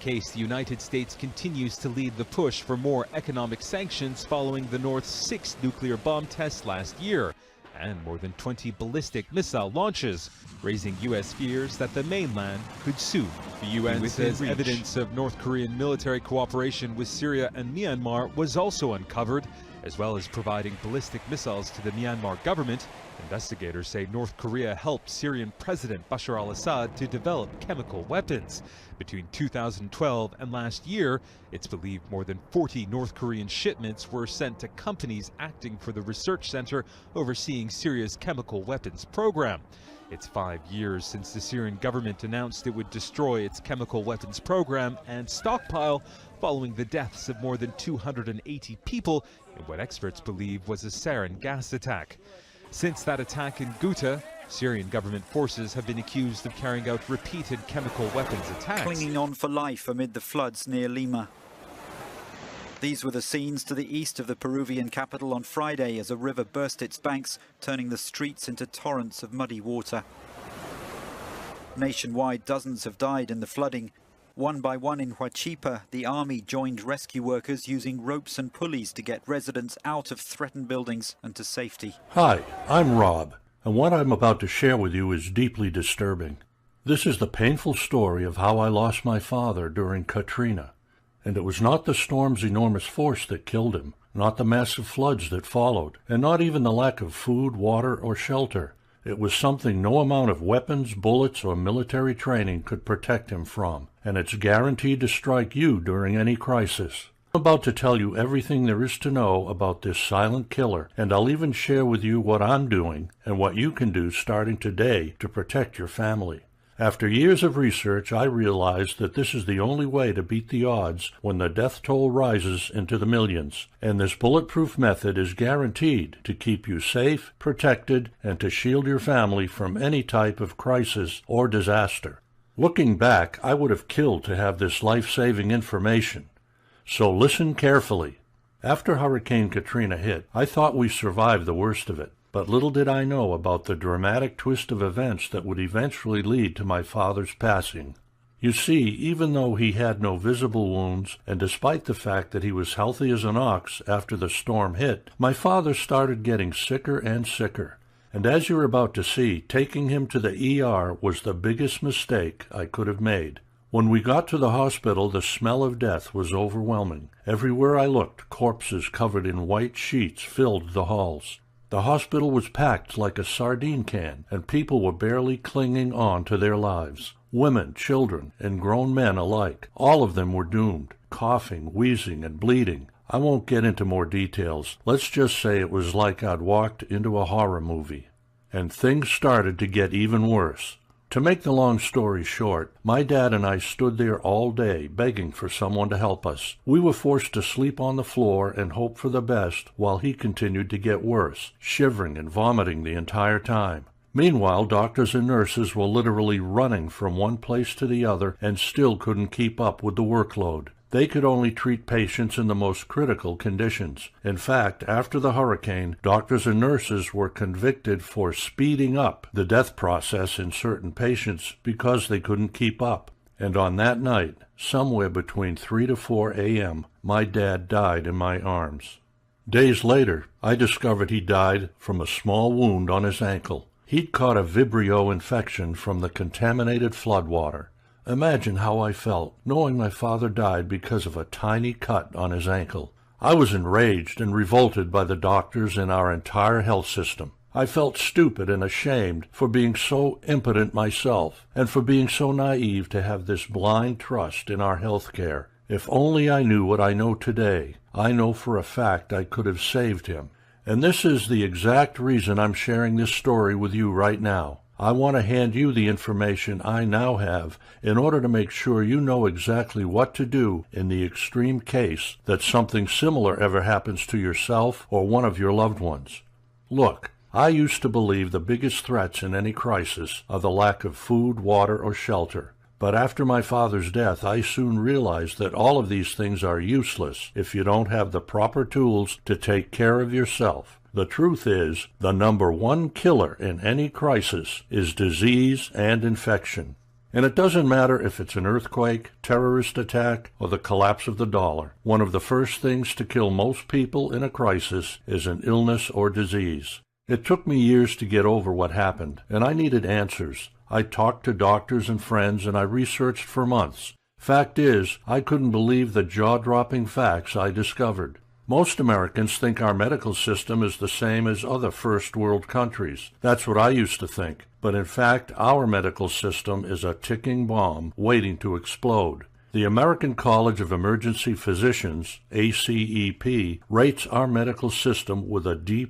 case, the United States continues to lead the push for more economic sanctions following the North's 6th nuclear bomb tests last year, and more than 20 ballistic missile launches, raising U.S. fears that the mainland could soon be UN says evidence of North Korean military cooperation with Syria and Myanmar was also uncovered, as well as providing ballistic missiles to the Myanmar government. Investigators say North Korea helped Syrian President Bashar al-Assad to develop chemical weapons. Between 2012 and last year, it's believed more than 40 North Korean shipments were sent to companies acting for the research center overseeing Syria's chemical weapons program. It's 5 years since the Syrian government announced it would destroy its chemical weapons program and stockpile following the deaths of more than 280 people in what experts believe was a sarin gas attack. Since that attack in Ghouta, Syrian government forces have been accused of carrying out repeated chemical weapons attacks. Clinging on for life amid the floods near Lima. These were the scenes to the east of the Peruvian capital on Friday as a river burst its banks, turning the streets into torrents of muddy water. Nationwide, dozens have died in the flooding. One by one in Huachipa, the army joined rescue workers using ropes and pulleys to get residents out of threatened buildings and to safety. Hi, I'm Rob, and what I'm about to share with you is deeply disturbing. This is the painful story of how I lost my father during Katrina. And it was not the storm's enormous force that killed him, not the massive floods that followed, and not even the lack of food, water, or shelter. It was something no amount of weapons, bullets, or military training could protect him from, and it's guaranteed to strike you during any crisis. I'm about to tell you everything there is to know about this silent killer, and I'll even share with you what I'm doing and what you can do starting today to protect your family. After years of research, I realized that this is the only way to beat the odds when the death toll rises into the millions, and this bulletproof method is guaranteed to keep you safe, protected, and to shield your family from any type of crisis or disaster. Looking back, I would have killed to have this life-saving information. So listen carefully. After Hurricane Katrina hit, I thought we survived the worst of it. But little did I know about the dramatic twist of events that would eventually lead to my father's passing. You see, even though he had no visible wounds, and despite the fact that he was healthy as an ox after the storm hit, my father started getting sicker and sicker. And as you're about to see, taking him to the ER was the biggest mistake I could have made. When we got to the hospital, the smell of death was overwhelming. Everywhere I looked, corpses covered in white sheets filled the halls. The hospital was packed like a sardine can, and people were barely clinging on to their lives. Women, children, and grown men alike. All of them were doomed, coughing, wheezing, and bleeding. I won't get into more details. Let's just say it was like I'd walked into a horror movie. And things started to get even worse. To make the long story short, my dad and I stood there all day begging for someone to help us. We were forced to sleep on the floor and hope for the best while he continued to get worse, shivering and vomiting the entire time. Meanwhile, doctors and nurses were literally running from one place to the other and still couldn't keep up with the workload. They could only treat patients in the most critical conditions. In fact, after the hurricane, doctors and nurses were convicted for speeding up the death process in certain patients because they couldn't keep up. And on that night, somewhere between 3 to 4 a.m., my dad died in my arms. Days later, I discovered he died from a small wound on his ankle. He'd caught a Vibrio infection from the contaminated floodwater. Imagine how I felt, knowing my father died because of a tiny cut on his ankle. I was enraged and revolted by the doctors and our entire health system. I felt stupid and ashamed for being so impotent myself, and for being so naive to have this blind trust in our health care. If only I knew what I know today, I know for a fact I could have saved him. And this is the exact reason I'm sharing this story with you right now. I want to hand you the information I now have in order to make sure you know exactly what to do in the extreme case that something similar ever happens to yourself or one of your loved ones. Look, I used to believe the biggest threats in any crisis are the lack of food, water, or shelter. But after my father's death, I soon realized that all of these things are useless if you don't have the proper tools to take care of yourself. The truth is, the number one killer in any crisis is disease and infection. And it doesn't matter if it's an earthquake, terrorist attack, or the collapse of the dollar. One of the first things to kill most people in a crisis is an illness or disease. It took me years to get over what happened, and I needed answers. I talked to doctors and friends, and I researched for months. Fact is, I couldn't believe the jaw-dropping facts I discovered. Most Americans think our medical system is the same as other first world countries. That's what I used to think. But in fact, our medical system is a ticking bomb waiting to explode. The American College of Emergency Physicians, ACEP, rates our medical system with a D+,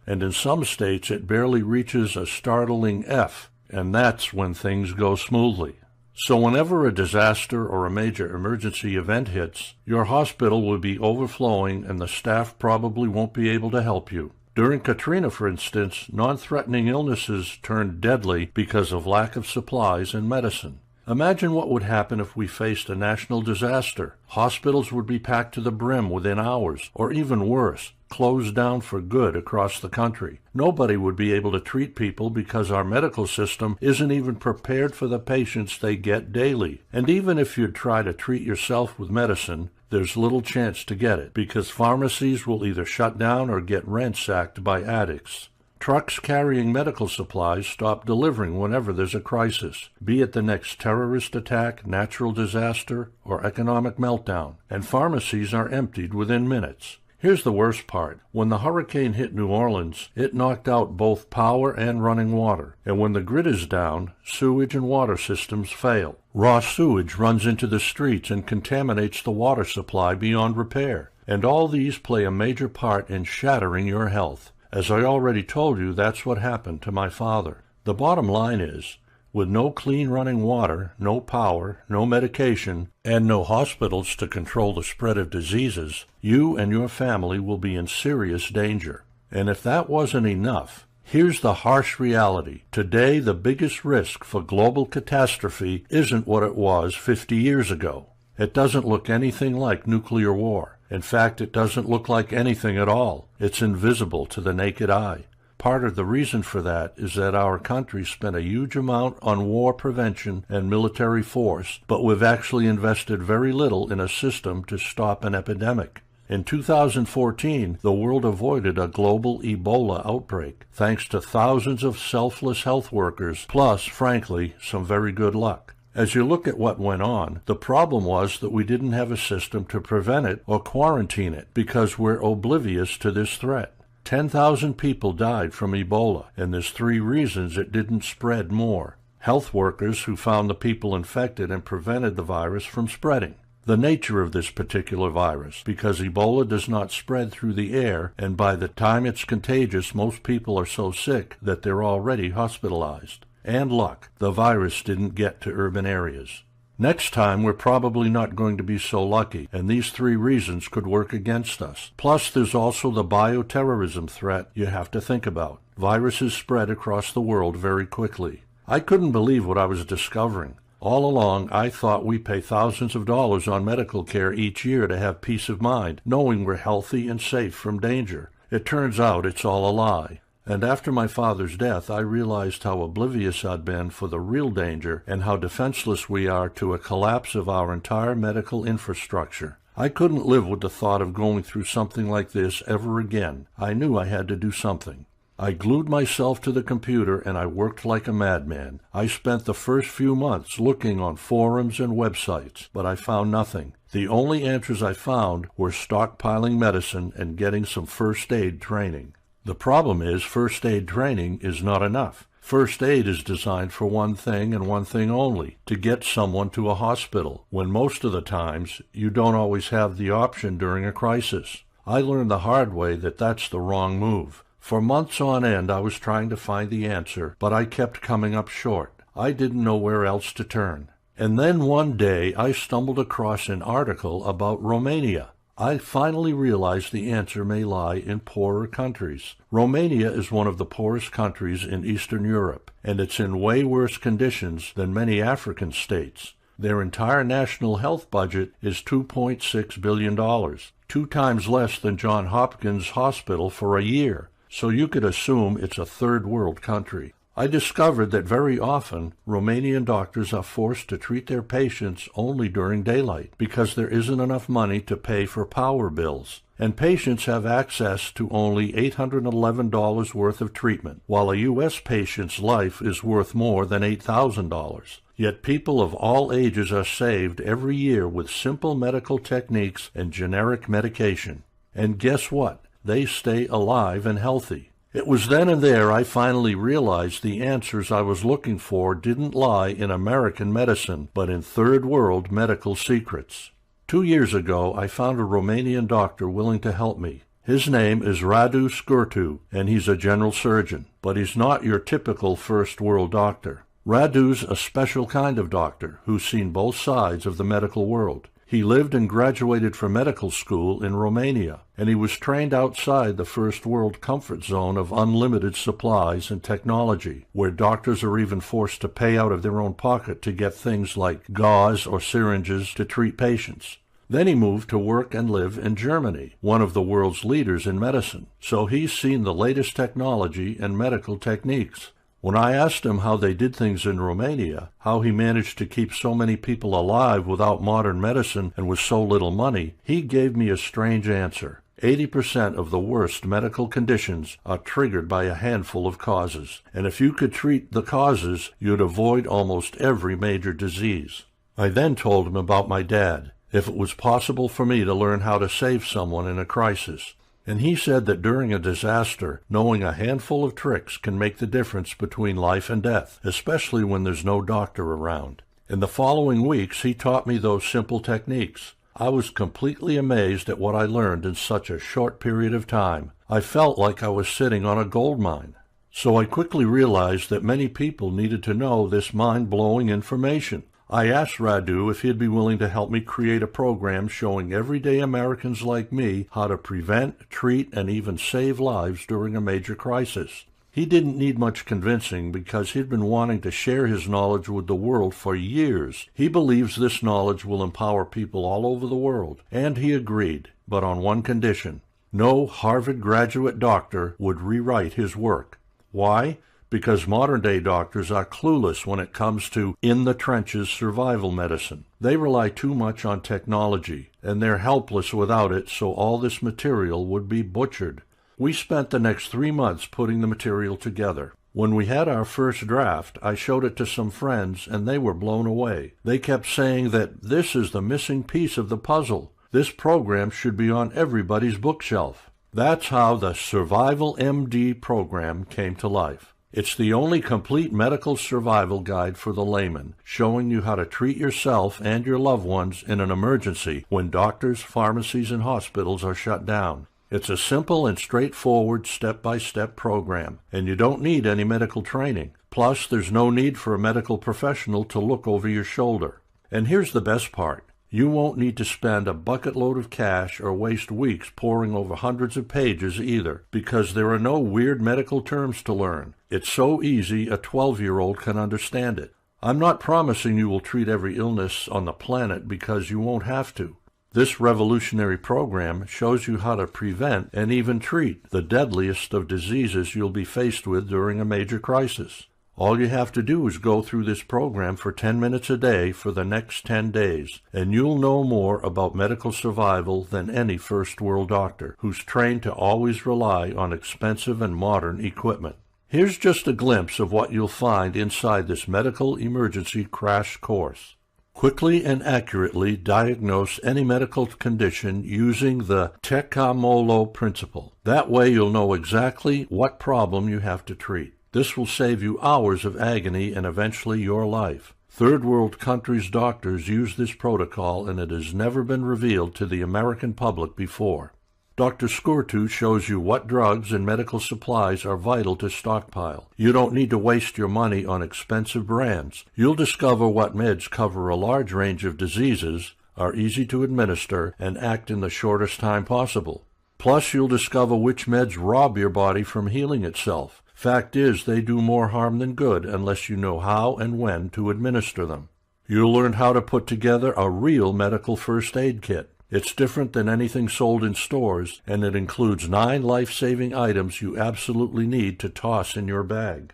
and in some states it barely reaches a startling F, and that's when things go smoothly. So whenever a disaster or a major emergency event hits, your hospital will be overflowing and the staff probably won't be able to help you. During Katrina, for instance, non-threatening illnesses turned deadly because of lack of supplies and medicine. Imagine what would happen if we faced a national disaster. Hospitals would be packed to the brim within hours, or even worse, closed down for good across the country. Nobody would be able to treat people because our medical system isn't even prepared for the patients they get daily. And even if you'd try to treat yourself with medicine, there's little chance to get it because pharmacies will either shut down or get ransacked by addicts. Trucks carrying medical supplies stop delivering whenever there's a crisis, be it the next terrorist attack, natural disaster, or economic meltdown, and pharmacies are emptied within minutes. Here's the worst part. When the hurricane hit New Orleans, it knocked out both power and running water. And when the grid is down, sewage and water systems fail. Raw sewage runs into the streets and contaminates the water supply beyond repair. And all these play a major part in shattering your health. As I already told you, that's what happened to my father. The bottom line is, with no clean running water, no power, no medication, and no hospitals to control the spread of diseases, you and your family will be in serious danger. And if that wasn't enough, here's the harsh reality. Today, the biggest risk for global catastrophe isn't what it was 50 years ago. It doesn't look anything like nuclear war. In fact, it doesn't look like anything at all. It's invisible to the naked eye. Part of the reason for that is that our country spent a huge amount on war prevention and military force, but we've actually invested very little in a system to stop an epidemic. In 2014, the world avoided a global Ebola outbreak, thanks to thousands of selfless health workers, plus, frankly, some very good luck. As you look at what went on, the problem was that we didn't have a system to prevent it or quarantine it because we're oblivious to this threat. 10,000 people died from Ebola, and there's 3 reasons it didn't spread more. Health workers who found the people infected and prevented the virus from spreading. The nature of this particular virus, because Ebola does not spread through the air, and by the time it's contagious, most people are so sick that they're already hospitalized. And luck, the virus didn't get to urban areas. Next time, we're probably not going to be so lucky, and these 3 reasons could work against us. Plus, there's also the bioterrorism threat you have to think about. Viruses spread across the world very quickly. I couldn't believe what I was discovering. All along, I thought we pay thousands of dollars on medical care each year to have peace of mind, knowing we're healthy and safe from danger. It turns out it's all a lie. And after my father's death, I realized how oblivious I'd been for the real danger and how defenseless we are to a collapse of our entire medical infrastructure. I couldn't live with the thought of going through something like this ever again. I knew I had to do something. I glued myself to the computer and I worked like a madman. I spent the first few months looking on forums and websites, but I found nothing. The only answers I found were stockpiling medicine and getting some first aid training. The problem is first aid training is not enough. First aid is designed for one thing and one thing only, to get someone to a hospital, when most of the times you don't always have the option during a crisis. I learned the hard way that that's the wrong move. For months on end I was trying to find the answer, but I kept coming up short. I didn't know where else to turn. And then one day I stumbled across an article about Romania. I finally realized the answer may lie in poorer countries. Romania is one of the poorest countries in Eastern Europe, and it's in way worse conditions than many African states. Their entire national health budget is $2.6 billion, 2 times less than Johns Hopkins Hospital for a year, so you could assume it's a third world country. I discovered that very often Romanian doctors are forced to treat their patients only during daylight because there isn't enough money to pay for power bills, and patients have access to only $811 worth of treatment, while a U.S. patient's life is worth more than $8,000. Yet people of all ages are saved every year with simple medical techniques and generic medication. And guess what? They stay alive and healthy. It was then and there I finally realized the answers I was looking for didn't lie in American medicine, but in third world medical secrets. 2 years ago, I found a Romanian doctor willing to help me. His name is Radu Scurtu, and he's a general surgeon, but he's not your typical first world doctor. Radu's a special kind of doctor who's seen both sides of the medical world. He lived and graduated from medical school in Romania, and he was trained outside the first world comfort zone of unlimited supplies and technology, where doctors are even forced to pay out of their own pocket to get things like gauze or syringes to treat patients. Then he moved to work and live in Germany, one of the world's leaders in medicine, so he's seen the latest technology and medical techniques. When I asked him how they did things in Romania, how he managed to keep so many people alive without modern medicine and with so little money, he gave me a strange answer. 80% of the worst medical conditions are triggered by a handful of causes, and if you could treat the causes, you'd avoid almost every major disease. I then told him about my dad, if it was possible for me to learn how to save someone in a crisis. And he said that during a disaster, knowing a handful of tricks can make the difference between life and death, especially when there's no doctor around. In the following weeks, he taught me those simple techniques. I was completely amazed at what I learned in such a short period of time. I felt like I was sitting on a gold mine. So I quickly realized that many people needed to know this mind-blowing information. I asked Radu if he'd be willing to help me create a program showing everyday Americans like me how to prevent, treat, and even save lives during a major crisis. He didn't need much convincing because he'd been wanting to share his knowledge with the world for years. He believes this knowledge will empower people all over the world, and he agreed, but on one condition. No Harvard graduate doctor would rewrite his work. Why? Because modern-day doctors are clueless when it comes to in-the-trenches survival medicine. They rely too much on technology, and they're helpless without it, so all this material would be butchered. We spent the next 3 months putting the material together. When we had our first draft, I showed it to some friends, and they were blown away. They kept saying that this is the missing piece of the puzzle. This program should be on everybody's bookshelf. That's how the Survival MD program came to life. It's the only complete medical survival guide for the layman, showing you how to treat yourself and your loved ones in an emergency when doctors, pharmacies, and hospitals are shut down. It's a simple and straightforward step-by-step program, and you don't need any medical training. Plus, there's no need for a medical professional to look over your shoulder. And here's the best part. You won't need to spend a bucket load of cash or waste weeks poring over hundreds of pages either, because there are no weird medical terms to learn. It's so easy a 12-year-old can understand it. I'm not promising you will treat every illness on the planet because you won't have to. This revolutionary program shows you how to prevent and even treat the deadliest of diseases you'll be faced with during a major crisis. All you have to do is go through this program for 10 minutes a day for the next 10 days, and you'll know more about medical survival than any first world doctor who's trained to always rely on expensive and modern equipment. Here's just a glimpse of what you'll find inside this medical emergency crash course. Quickly and accurately diagnose any medical condition using the Tecamolo principle. That way you'll know exactly what problem you have to treat. This will save you hours of agony and eventually your life. Third world countries' doctors use this protocol, and it has never been revealed to the American public before. Dr. Scurtu shows you what drugs and medical supplies are vital to stockpile. You don't need to waste your money on expensive brands. You'll discover what meds cover a large range of diseases, are easy to administer, and act in the shortest time possible. Plus, you'll discover which meds rob your body from healing itself. Fact is, they do more harm than good unless you know how and when to administer them. You'll learn how to put together a real medical first aid kit. It's different than anything sold in stores, and it includes 9 life-saving items you absolutely need to toss in your bag.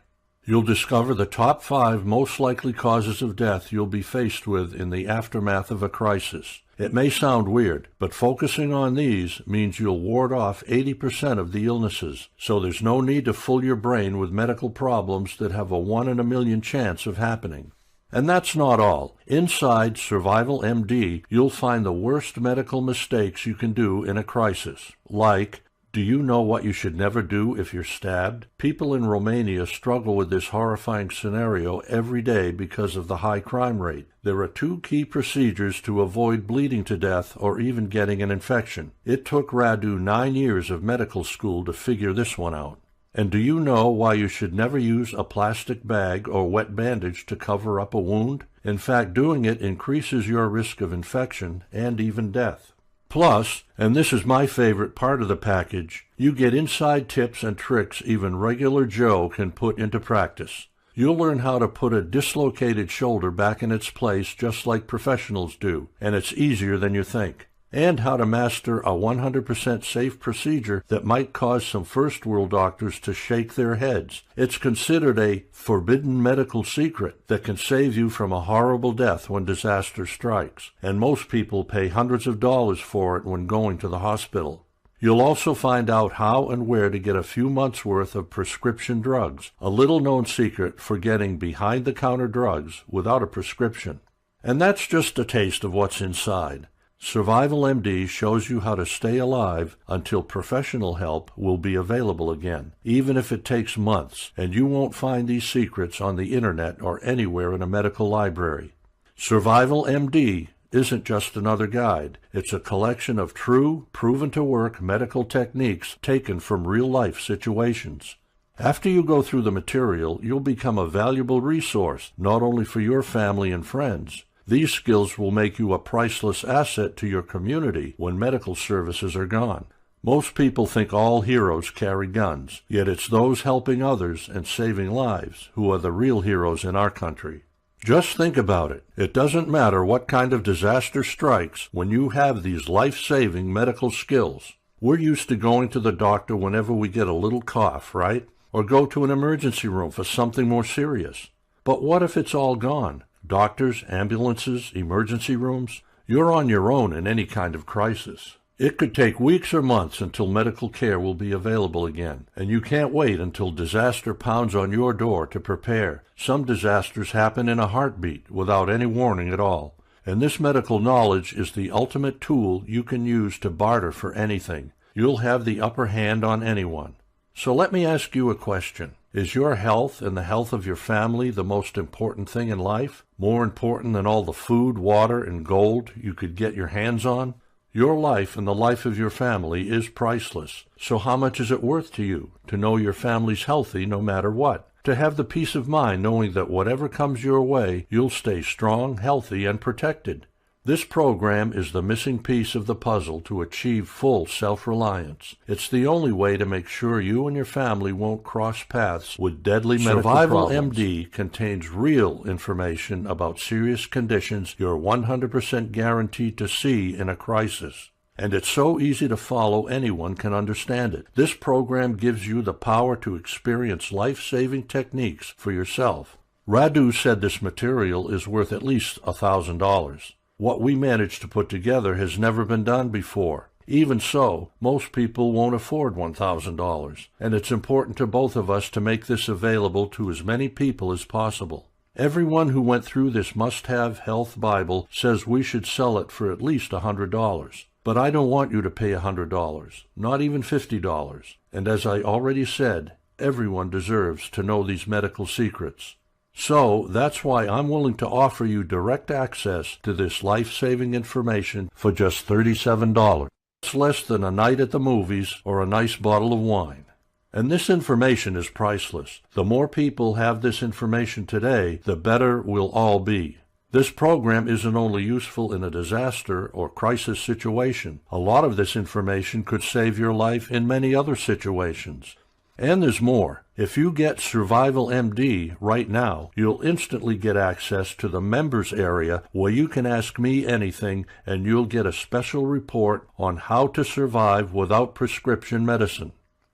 You'll discover the top 5 most likely causes of death you'll be faced with in the aftermath of a crisis. It may sound weird, but focusing on these means you'll ward off 80% of the illnesses, so there's no need to fool your brain with medical problems that have a 1 in a million chance of happening. And that's not all. Inside Survival MD, you'll find the worst medical mistakes you can do in a crisis, like, do you know what you should never do if you're stabbed? People in Romania struggle with this horrifying scenario every day because of the high crime rate. There are 2 key procedures to avoid bleeding to death or even getting an infection. It took Radu 9 years of medical school to figure this one out. And do you know why you should never use a plastic bag or wet bandage to cover up a wound? In fact, doing it increases your risk of infection and even death. Plus, and this is my favorite part of the package, you get inside tips and tricks even regular Joe can put into practice. You'll learn how to put a dislocated shoulder back in its place just like professionals do, and it's easier than you think. And how to master a 100% safe procedure that might cause some first-world doctors to shake their heads. It's considered a forbidden medical secret that can save you from a horrible death when disaster strikes, and most people pay hundreds of dollars for it when going to the hospital. You'll also find out how and where to get a few months' worth of prescription drugs, a little-known secret for getting behind-the-counter drugs without a prescription. And that's just a taste of what's inside. Survival MD shows you how to stay alive until professional help will be available again, even if it takes months, and you won't find these secrets on the internet or anywhere in a medical library. Survival MD isn't just another guide. It's a collection of true, proven-to-work medical techniques taken from real-life situations. After you go through the material, you'll become a valuable resource, not only for your family and friends. These skills will make you a priceless asset to your community when medical services are gone. Most people think all heroes carry guns, yet it's those helping others and saving lives who are the real heroes in our country. Just think about it. It doesn't matter what kind of disaster strikes when you have these life-saving medical skills. We're used to going to the doctor whenever we get a little cough, right? Or go to an emergency room for something more serious. But what if it's all gone? Doctors, ambulances, emergency rooms. You're on your own in any kind of crisis. It could take weeks or months until medical care will be available again, and you can't wait until disaster pounds on your door to prepare. Some disasters happen in a heartbeat without any warning at all, and this medical knowledge is the ultimate tool you can use to barter for anything. You'll have the upper hand on anyone. So let me ask you a question. Is your health and the health of your family the most important thing in life? More important than all the food, water, and gold you could get your hands on? Your life and the life of your family is priceless. So how much is it worth to you to know your family's healthy no matter what? To have the peace of mind knowing that whatever comes your way, you'll stay strong, healthy, and protected. This program is the missing piece of the puzzle to achieve full self-reliance. It's the only way to make sure you and your family won't cross paths with deadly medical problems. Survival MD contains real information about serious conditions you're 100% guaranteed to see in a crisis. And it's so easy to follow anyone can understand it. This program gives you the power to experience life-saving techniques for yourself. Radu said this material is worth at least $1,000. What we managed to put together has never been done before. Even so, most people won't afford $1,000, and it's important to both of us to make this available to as many people as possible. Everyone who went through this must-have health Bible says we should sell it for at least $100. But I don't want you to pay $100, not even $50. And as I already said, everyone deserves to know these medical secrets. So that's why I'm willing to offer you direct access to this life-saving information for just $37. It's less than a night at the movies or a nice bottle of wine. And this information is priceless. The more people have this information today, the better we'll all be. This program isn't only useful in a disaster or crisis situation. A lot of this information could save your life in many other situations. And there's more. If you get Survival MD right now, you'll instantly get access to the members area where you can ask me anything and you'll get a special report on how to survive without prescription medicine.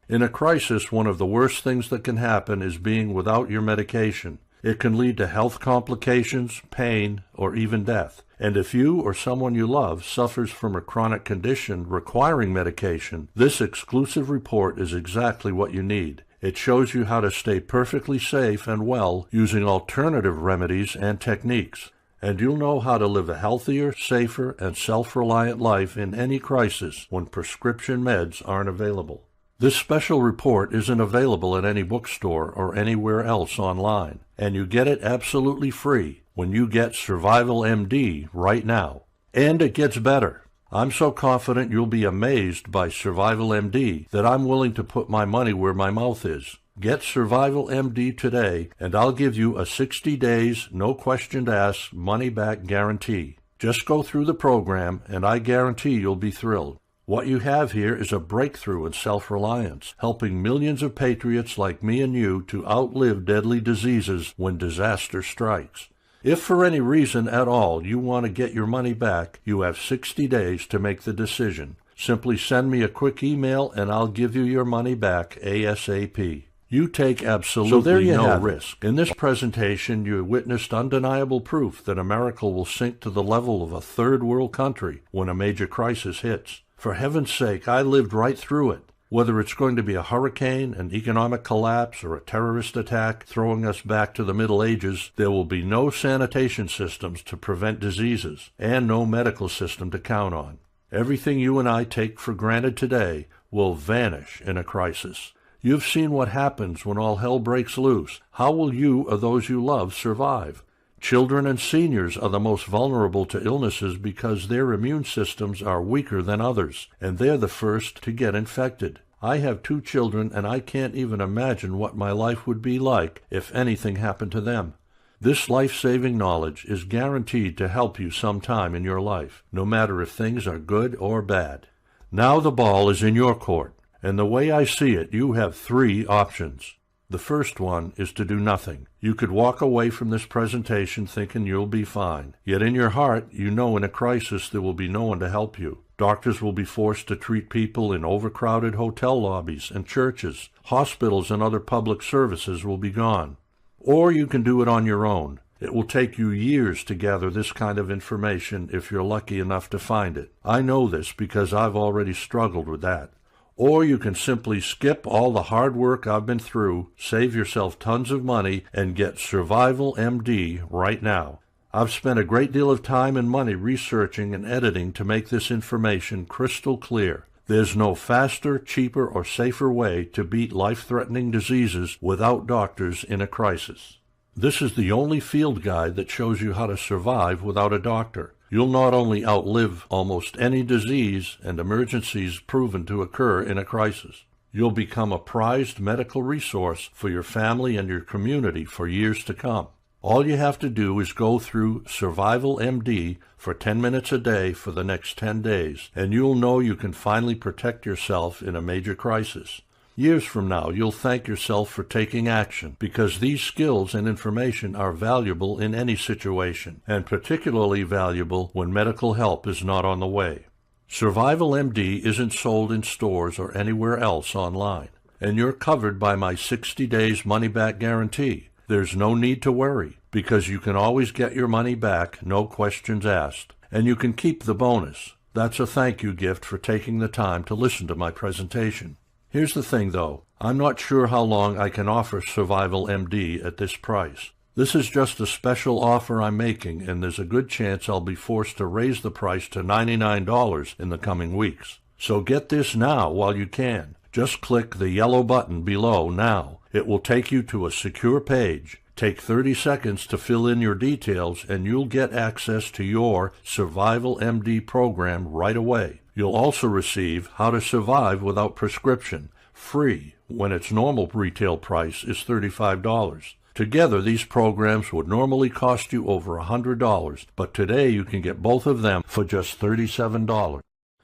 In a crisis, one of the worst things that can happen is being without your medication. It can lead to health complications, pain, or even death. And if you or someone you love suffers from a chronic condition requiring medication, this exclusive report is exactly what you need. It shows you how to stay perfectly safe and well using alternative remedies and techniques. And you'll know how to live a healthier, safer, and self-reliant life in any crisis when prescription meds aren't available. This special report isn't available at any bookstore or anywhere else online, and you get it absolutely free when you get Survival MD right now. And it gets better. I'm so confident you'll be amazed by Survival MD that I'm willing to put my money where my mouth is. Get Survival MD today, and I'll give you a 60 days, no questions asked, money-back guarantee. Just go through the program, and I guarantee you'll be thrilled. What you have here is a breakthrough in self-reliance, helping millions of patriots like me and you to outlive deadly diseases when disaster strikes. If for any reason at all you want to get your money back, you have 60 days to make the decision. Simply send me a quick email and I'll give you your money back ASAP. You take absolutely no risk. In this presentation, you witnessed undeniable proof that America will sink to the level of a third world country when a major crisis hits. For heaven's sake, I lived right through it. Whether it's going to be a hurricane, an economic collapse, or a terrorist attack throwing us back to the Middle Ages, there will be no sanitation systems to prevent diseases, and no medical system to count on. Everything you and I take for granted today will vanish in a crisis. You've seen what happens when all hell breaks loose. How will you or those you love survive? Children and seniors are the most vulnerable to illnesses because their immune systems are weaker than others, and they're the first to get infected. I have 2 children, and I can't even imagine what my life would be like if anything happened to them. This life-saving knowledge is guaranteed to help you sometime in your life, no matter if things are good or bad. Now the ball is in your court, and the way I see it, you have 3 options. The first one is to do nothing. You could walk away from this presentation thinking you'll be fine. Yet in your heart, you know in a crisis there will be no one to help you. Doctors will be forced to treat people in overcrowded hotel lobbies and churches. Hospitals and other public services will be gone. Or you can do it on your own. It will take you years to gather this kind of information if you're lucky enough to find it. I know this because I've already struggled with that. Or you can simply skip all the hard work I've been through, save yourself tons of money, and get Survival MD right now. I've spent a great deal of time and money researching and editing to make this information crystal clear. There's no faster, cheaper, or safer way to beat life-threatening diseases without doctors in a crisis. This is the only field guide that shows you how to survive without a doctor. You'll not only outlive almost any disease and emergencies proven to occur in a crisis, you'll become a prized medical resource for your family and your community for years to come. All you have to do is go through Survival MD for 10 minutes a day for the next 10 days, and you'll know you can finally protect yourself in a major crisis. Years from now, you'll thank yourself for taking action, because these skills and information are valuable in any situation, and particularly valuable when medical help is not on the way. Survival MD isn't sold in stores or anywhere else online, and you're covered by my 60 days money-back guarantee. There's no need to worry, because you can always get your money back, no questions asked, and you can keep the bonus. That's a thank you gift for taking the time to listen to my presentation. Here's the thing, though. I'm not sure how long I can offer Survival MD at this price. This is just a special offer I'm making, and there's a good chance I'll be forced to raise the price to $99 in the coming weeks. So get this now while you can. Just click the yellow button below now. It will take you to a secure page. Take 30 seconds to fill in your details, and you'll get access to your Survival MD program right away. You'll also receive How to Survive Without Prescription, free, when its normal retail price is $35. Together, these programs would normally cost you over $100, but today you can get both of them for just $37.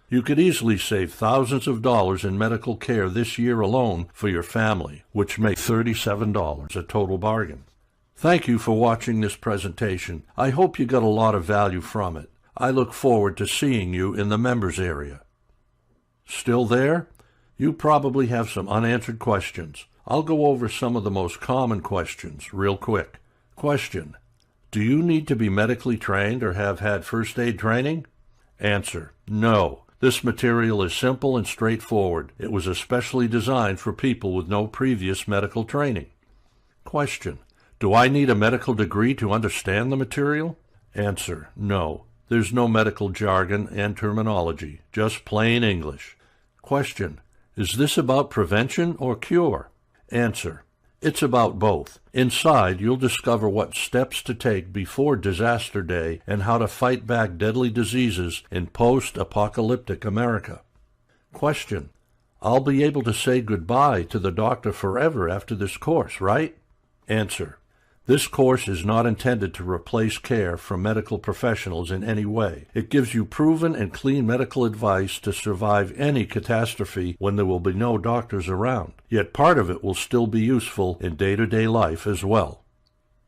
You could easily save thousands of dollars in medical care this year alone for your family, which makes $37 a total bargain. Thank you for watching this presentation. I hope you got a lot of value from it. I look forward to seeing you in the members area. Still there? You probably have some unanswered questions. I'll go over some of the most common questions real quick. Question: do you need to be medically trained or have had first aid training? Answer: no. This material is simple and straightforward. It was especially designed for people with no previous medical training. Question: do I need a medical degree to understand the material? Answer: no. There's no medical jargon and terminology, just plain English. Question: is this about prevention or cure? Answer: it's about both. Inside, you'll discover what steps to take before disaster day and how to fight back deadly diseases in post-apocalyptic America. Question: I'll be able to say goodbye to the doctor forever after this course, right? Answer: this course is not intended to replace care from medical professionals in any way. It gives you proven and clean medical advice to survive any catastrophe when there will be no doctors around. Yet part of it will still be useful in day-to-day life as well.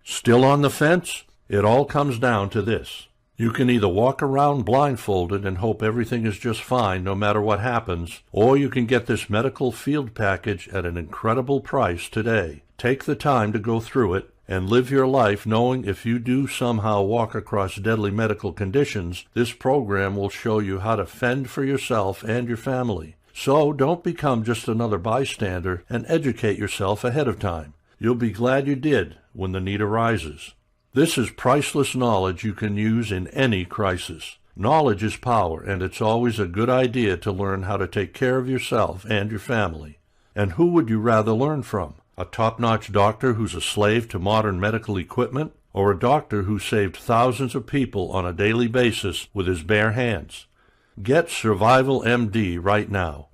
Still on the fence? It all comes down to this. You can either walk around blindfolded and hope everything is just fine no matter what happens, or you can get this medical field package at an incredible price today. Take the time to go through it and live your life knowing if you do somehow walk across deadly medical conditions, this program will show you how to fend for yourself and your family. So don't become just another bystander and educate yourself ahead of time. You'll be glad you did when the need arises. This is priceless knowledge you can use in any crisis. Knowledge is power, and it's always a good idea to learn how to take care of yourself and your family. And who would you rather learn from? A top-notch doctor who's a slave to modern medical equipment, or a doctor who saved thousands of people on a daily basis with his bare hands? Get Survival MD right now.